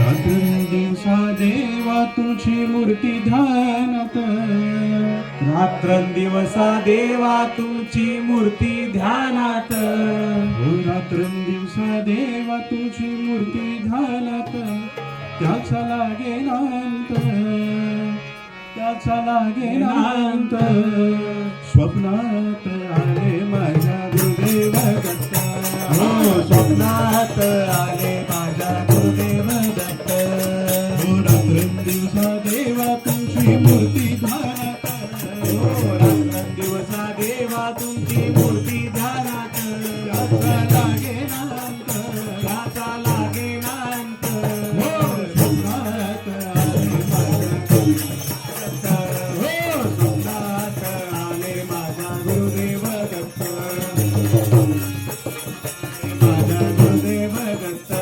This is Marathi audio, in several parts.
रात्रंदिवसा देवा तुझी मूर्ती ध्यानात, रात्रंदिवसा देवा तुमची मूर्ती ध्यानात, रात्रंदिवसा देवा तुझी मूर्ती ध्यानात, त्याचा लागे नांत, त्याचा लागे नांत. स्वप्नात आले माझ्या गुरुदेव दत्त, हो स्वप्नात आले माझ्या गुरुदेव दत्त. हो रात्रंदिवसा देवा तुझी मूर्ती ध्यानात, हो रात्रंदिवसा देवा तुमची मूर्ती ध्यानात, त्याचा लागे नांत, त्याचा लागे नांत. हो स्वप्नात आले माझ्या दत्त, हो स्वप्नात आले माझा गुरुदेव दत्त, माझा गुरुदेव दत्त.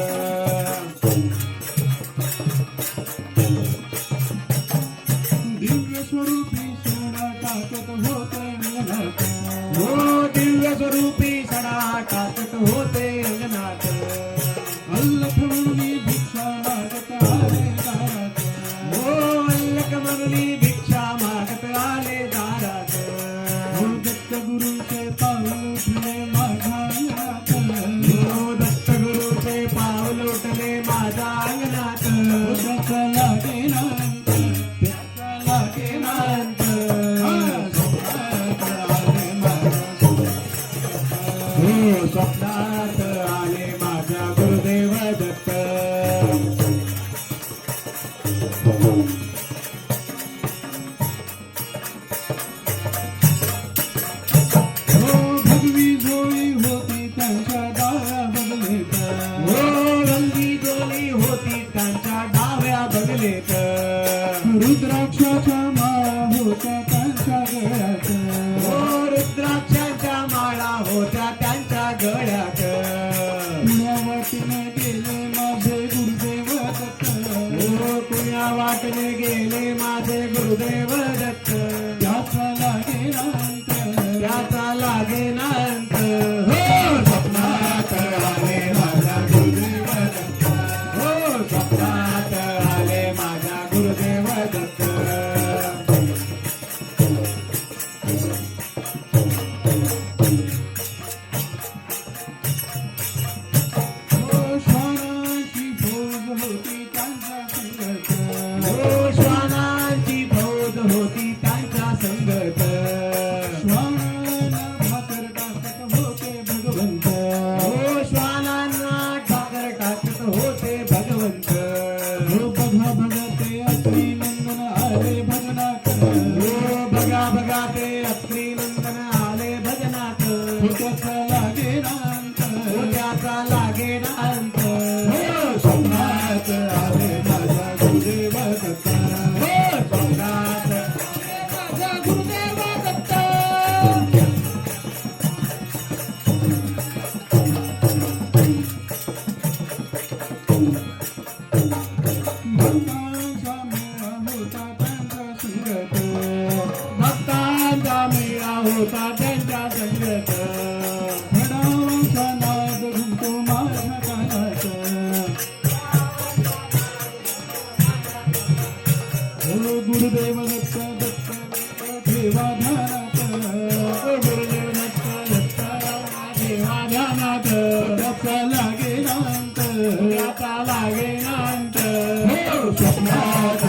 दिव्य स्वरूपी सोना टाकत होते अंगणात, हो दिव्य स्वरूपी सडा टाकत होते अंगणात, अल्लख म्हणून भिक्षा मागत आले दारात, हो अल्लक म्हणून भिक्षा मागत आले दारात. हो दत्त गुरुचे पाऊल उठले माझ्या अंगणात, हो दत्त गुरुचे पाऊल उठले माझ्या अंगणात, त्याचा लागे नांत, त्याचा लागे नांत. स्वप्नात आले माझ्या हो स्वप्नात आले माझा गुरुदेव दत्त. हो भगवी जोळी होती त्यांच्या डाव्या बगलेत, हो रंगी डोली होती त्यांच्या डाव्या बगलेत, रुद्राक्षाच्या माळा होत्या त्यांच्या गळ्यात, हो रुद्राक्षाच्या माळा होत्या त्यांच्या गळ्यात. पुण्या वाटेने गेले माझे गुरुदेव दत्त, हो पुण्या वाटने गेले माझे गुरुदेव दत्त, त्याचा लागे नांत, त्याचा लागे नांत. हो स्वप्नात आले माझा गुरुदेव दत्त, हो स्वप्नात आले माझा गुरुदेव दत्त. हो श्वानाची फौज होती त्यांच्या संगत, हो श्वानांची फौज होती त्यांच्या संगत, श्वानांना भाकर टाकत होते भगवंत, हो श्वानांना ठाकर टाकत होते भगवंत. हो बघा बघा ते अत्री नंदन आले भजनात, हो बघा बघा ते अत्री नंदन आले भजनात, हो त्याचा लागे नांत, हो त्याचा लागे नांत. हो स्वप्नात आले माझ्या गुरुदेव दत्त, हो स्वप्नात माझा गुरुदेव दत्त. भक्तांचा मेळा होता त्यांच्या संगत, भक्तांचा मेळा होता त्यांच्या संगत, घडावाचा नाद घुमतो माझ्या कानात, हो गुरुदेव दत्त दत्त ठेवा ध्यानात, हो गुरुदेव दत्त दत्त देवा ध्यानात, त्याचा लागे नांत, त्याचा लागे नांत. हो स्वप्नात